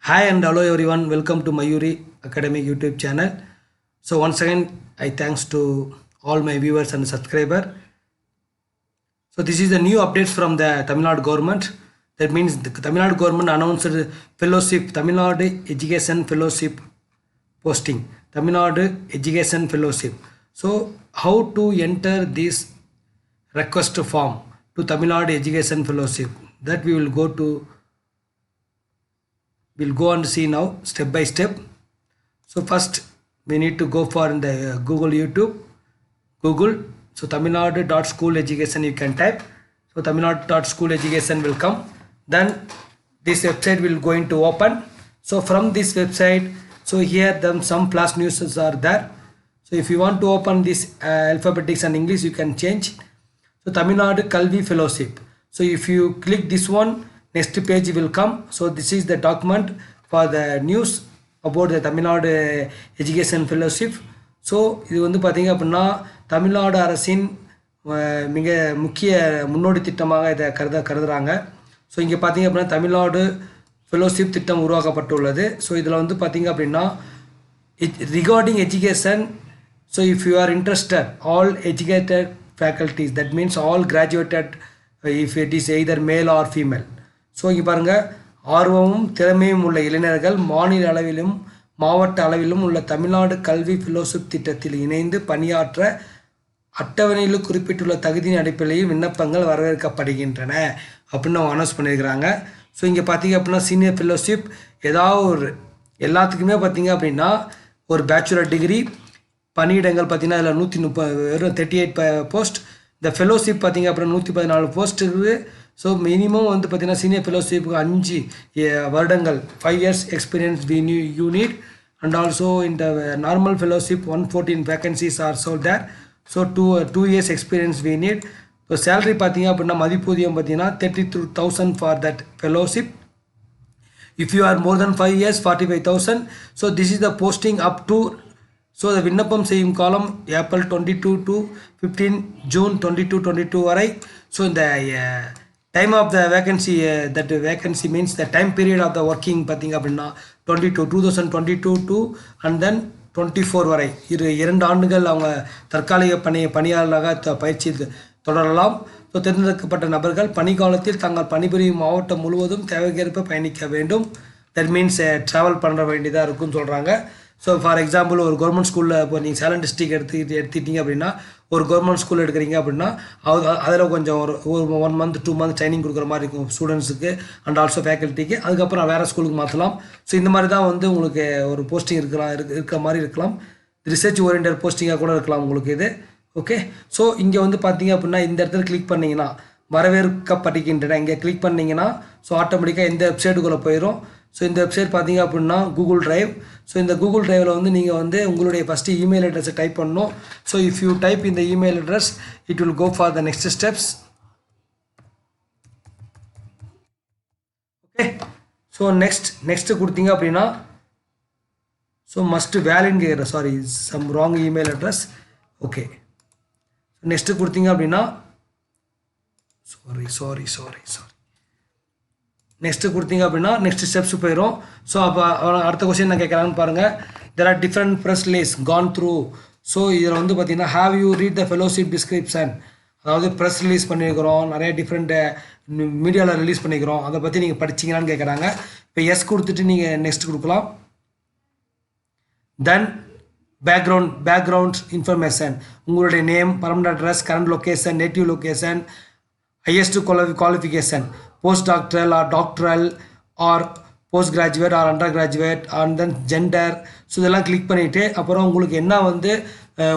Hi and hello everyone, welcome to Mayuri Academy YouTube channel. So once again, I thanks to all my viewers and subscriber. So this is the new updates from the TamilNadu government. That means the TamilNadu government announced fellowship, TamilNadu Education Fellowship posting, TamilNadu Education Fellowship. So how to enter this request form to TamilNadu Education Fellowship, that we will go and see now step by step. So first we need to go for in the Google. So Tamilnadu.school education you can type. So Tamilnadu.school education will come. Then this website will going to open. So from this website, so here some flash news are there. So if you want to open this alphabetics and English, you can change. So TamilNadu Kalvi Fellowship. So if you click this one, next page will come. So this is the document for the news about the TamilNadu Education Fellowship. So இது வந்து பார்த்தீங்க அப்படின்னா தமிழ்நாடு அரசின் மிக முக்கிய முன்னோடி திட்டமாக இதை கருதுறாங்க. ஸோ இங்கே பார்த்தீங்க அப்படின்னா தமிழ்நாடு ஃபெலோஷிப் திட்டம் உருவாக்கப்பட்டுள்ளது. ஸோ இதில் வந்து பார்த்தீங்க அப்படின்னா regarding education. So if you are interested all educated faculties, that means all graduated if it is either male or female. So இங்கே பாருங்கள், ஆர்வமும் திறமையும் உள்ள இளைஞர்கள் மாநில அளவிலும் மாவட்ட அளவிலும் உள்ள தமிழ்நாடு கல்வி ஃபெலோஷிப் திட்டத்தில் இணைந்து பணியாற்ற அட்டவணையில் குறிப்பிட்டுள்ள தகுதியின் அடிப்படையில் விண்ணப்பங்கள் வரவேற்கப்படுகின்றன அப்படின்னு அவங்க அனௌன்ஸ் பண்ணியிருக்கிறாங்க. ஸோ இங்கே பார்த்தீங்க அப்படின்னா சீனியர் ஃபெலோஷிப் ஏதாவது ஒரு எல்லாத்துக்குமே பார்த்தீங்க அப்படின்னா ஒரு பேச்சுலர் டிகிரி, பணியிடங்கள் பார்த்தீங்கன்னா அதில் 130 வெறும் 38 போஸ்ட். இந்த ஃபெலோஷிப் பார்த்தீங்க அப்படின்னா 114 போஸ்ட் இருக்குது. ஸோ மினிமம் வந்து பார்த்தீங்கன்னா சீனியர் ஃபெலோஷிப்புக்கு 5 வருடங்கள் 5 years experience you need. And also இந்த normal fellowship 114 vacancies are sole there. So 2 years experience we need. So salary பார்த்தீங்க அப்படின்னா மதிப்பூதியம் பார்த்தீங்கன்னா 32,000 for that fellowship. If you are more then 5 years 45,000. So this is the posting up to. So விண்ணப்பம் செய்யும் காலம் April 22 to 15 June 2022 வரை. So இந்த time of the vacancy, that vacancy means the time period of the working பார்த்தீங்க அப்படின்னா 2022 to and then 24 வரை 2 ஆண்டுகள் அவங்க தற்காலிக பணியாளராக பயிற்சி தொடரலாம். ஸோ தேர்ந்தெடுக்கப்பட்ட நபர்கள் பணிக்காலத்தில் தங்கள் பணிபுரியும் மாவட்டம் முழுவதும் தேவைக்கேற்ப பயணிக்க வேண்டும். தட் மீன்ஸ் ட்ராவல் பண்ணுற வேண்டியதாக இருக்குன்னு சொல்கிறாங்க. ஸோ ஃபார் எக்ஸாம்பிள் ஒரு கவர்மெண்ட் ஸ்கூலில் இப்போ நீங்கள் சேலம் டிஸ்ட்ரிக்ட் எடுத்துக்கிட்டீங்க அப்படின்னா ஒரு கவர்மெண்ட் ஸ்கூல் எடுக்கிறீங்க அப்படின்னா அதில் கொஞ்சம் ஒரு 1 month 2 month ட்ரைனிங் கொடுக்குற மாதிரி இருக்கும் ஸ்டூடெண்ட்ஸுக்கு அண்ட் ஆல்சோ ஃபேக்கல்ட்டிக்கு. அதுக்கப்புறம் வேறு ஸ்கூலுக்கு மாற்றலாம். ஸோ இந்த மாதிரி தான் வந்து உங்களுக்கு ஒரு போஸ்டிங் இருக்கிற மாதிரி இருக்கலாம். ரிசர்ச் ஓரியன்டட் போஸ்டிங்காக கூட இருக்கலாம் உங்களுக்கு இது. ஓகே, ஸோ இங்கே வந்து பார்த்தீங்க அப்படின்னா இந்த இடத்துல கிளிக் பண்ணிங்கன்னா வரவேற்கப்படுகின்றன இங்கே கிளிக் பண்ணிங்கன்னா ஸோ ஆட்டோமேட்டிக்காக இந்த வெப்சைட்டுக்குள்ளே போயிடும். ஸோ இந்த வெப்சைட் பார்த்தீங்க அப்படின்னா கூகுள் ட்ரைவ். ஸோ இந்த கூகுள் ட்ரைவில் வந்து நீங்கள் வந்து உங்களுடைய ஃபஸ்ட்டு இமெயில் அட்ரஸை டைப் பண்ணணும். ஸோ இஃப் யூ டைப் இந்த email address it will go for the next steps. Okay, so next கொடுத்தீங்க அப்படின்னா ஸோ மஸ்ட் வேலின்னு கேட்குற sorry some wrong email address. Okay, next கொடுத்தீங்க அப்படின்னா சாரி நெக்ஸ்ட்டு கொடுத்தீங்க அப்படின்னா நெக்ஸ்ட் ஸ்டெப்ஸ் போயிடும். ஸோ அப்போ அடுத்த கொஸ்டின் நான் கேட்குறான்னு பாருங்கள். There are different press release gone through. So இதில் வந்து பார்த்தீங்கன்னா have you read the fellowship description, அதாவது ப்ரெஸ் ரிலீஸ் பண்ணியிருக்கிறோம், நிறைய டிஃப்ரெண்ட் மீடியாவில் ரிலீஸ் பண்ணிக்கிறோம், அதை பற்றி நீங்கள் படிச்சிங்களான்னு கேட்குறாங்க. இப்போ எஸ் கொடுத்துட்டு நீங்கள் நெக்ஸ்ட் கொடுக்கலாம். தென் பேக்ரவுண்ட் இன்ஃபர்மேஷன், உங்களுடைய name, permanent address, current location, native location, highest qualification, postdoctoral or doctoral or postgraduate or undergraduate, and then gender. So இதெல்லாம் கிளிக் பண்ணிவிட்டு அப்புறம் உங்களுக்கு என்ன வந்து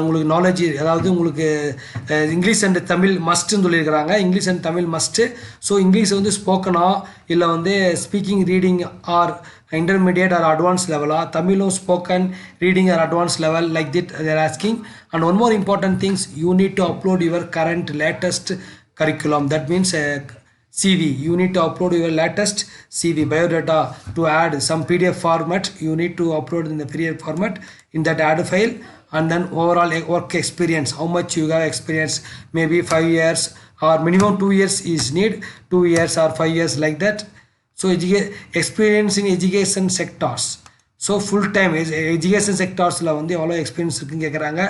உங்களுக்கு நாலேஜ், அதாவது உங்களுக்கு இங்கிலீஷ் அண்ட் தமிழ் மஸ்ட்டுன்னு சொல்லியிருக்கிறாங்க. English and Tamil must. So English வந்து ஸ்போக்கனா இல்லை வந்து speaking reading or intermediate or advance லெவலா, தமிழும் spoken reading or advance level like that they're asking. And one more important things, you need to upload your current latest curriculum, that means CV. You need to upload your latest CV biodata to add some PDF format. You need to upload in the PDF format in that add file. And then overall work experience, how much you have experience, maybe 5 years or minimum 2 years is need, 2 years or 5 years like that. So experience in education sectors. So full time education sectors la வந்து எவ்வளோ experience இருக்குன்னு கேட்குறாங்க.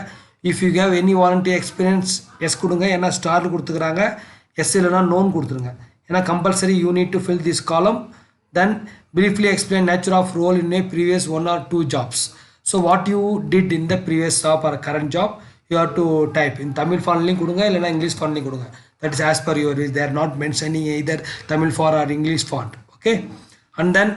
If you have any volunteer experience yes கொடுங்க, ஏன்னா star கொடுத்துக்கிறாங்க. Yes இல்லைனா none கொடுத்துருங்க, ஏன்னா compulsory you need to fill this column. Then briefly explain nature of role in a previous 1 or 2 jobs. So what you did in the previous job or current job, you have to type in Tamil font link கொடுங்க, இல்லைனா English font link கொடுங்க. That is as per your wish. They are not mentioning either Tamil font or English font. Okay, and then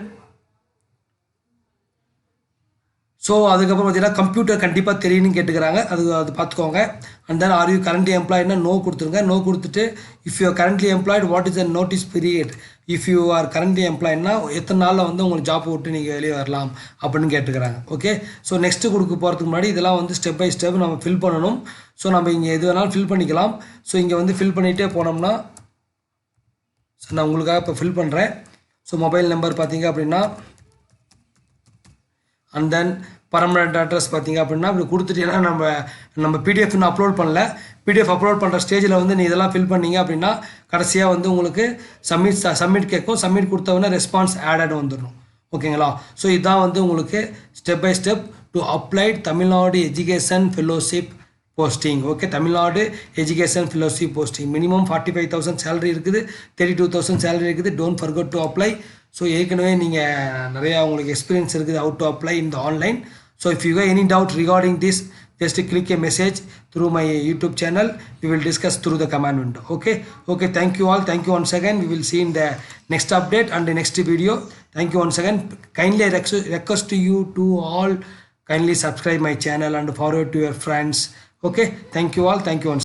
so அதுக்கப்புறம் பார்த்தீங்கன்னா computer கண்டிப்பாக தெரியும்னு கேட்டுக்கிறாங்க, அது பார்த்துக்கோங்க. And then are you currently எம்ப்ளாய்டுனா நோ கொடுத்துருங்க. நோ கொடுத்துட்டு if you are currently employed what is the notice period. If you are currently எம்ப்ளாய்டுனா எத்தனை நாளில் வந்து உங்களுக்கு ஜாப் விட்டு நீங்கள் வெளியே வரலாம் அப்படின்னு கேட்டுக்கிறாங்க. ஓகே, ஸோ நெக்ஸ்ட்டு கொடுக்க போகிறதுக்கு முன்னாடி இதெல்லாம் வந்து ஸ்டெப் பை ஸ்டெப் நம்ம ஃபில் பண்ணணும். ஸோ நம்ம இங்கே எது வேணாலும் ஃபில் பண்ணிக்கலாம். ஸோ இங்கே வந்து ஃபில் பண்ணிகிட்டே போனோம்னா, ஸோ நான் உங்களுக்காக இப்போ ஃபில் பண்ணுறேன். ஸோ மொபைல் நம்பர் பார்த்தீங்க அப்படின்னா, அண்ட் தென் பர்மனெண்ட் அட்ரஸ் பார்த்தீங்க அப்படின்னா இப்படி கொடுத்துட்டீங்கன்னா நம்ம பிடிஎஃப் இன்னும் அப்லோட் பண்ணல. பிடிஎஃப் அப்லோட் பண்ணுற ஸ்டேஜில் வந்து நீ இதெல்லாம் ஃபில் பண்ணீங்க அப்படின்னா கடைசியாக வந்து உங்களுக்கு சப்மிட் கேட்கும். சப்மிட் கொடுத்தவொடனே ரெஸ்பான்ஸ் ஆடட் வந்துடணும். ஓகேங்களா? ஸோ இதுதான் வந்து உங்களுக்கு step by step to apply Tamil Nadu education fellowship posting. Okay, Tamil Nadu education fellowship posting minimum 45,000 salary இருக்குது, 32,000 சேலரி இருக்குது. Don't forget to apply. So ஏற்கனவே நீங்கள் நிறையா உங்களுக்கு எக்ஸ்பீரியன்ஸ் இருக்குது how to apply in the online. So if you have any doubt regarding this, just click a message through my YouTube channel. We will discuss through the command window. Okay, thank you all. Thank you once again. We will see in the next update and the next video. Thank you once again. Kindly request to you to all kindly subscribe my channel and forward to your friends. Okay, thank you all. Thank you once.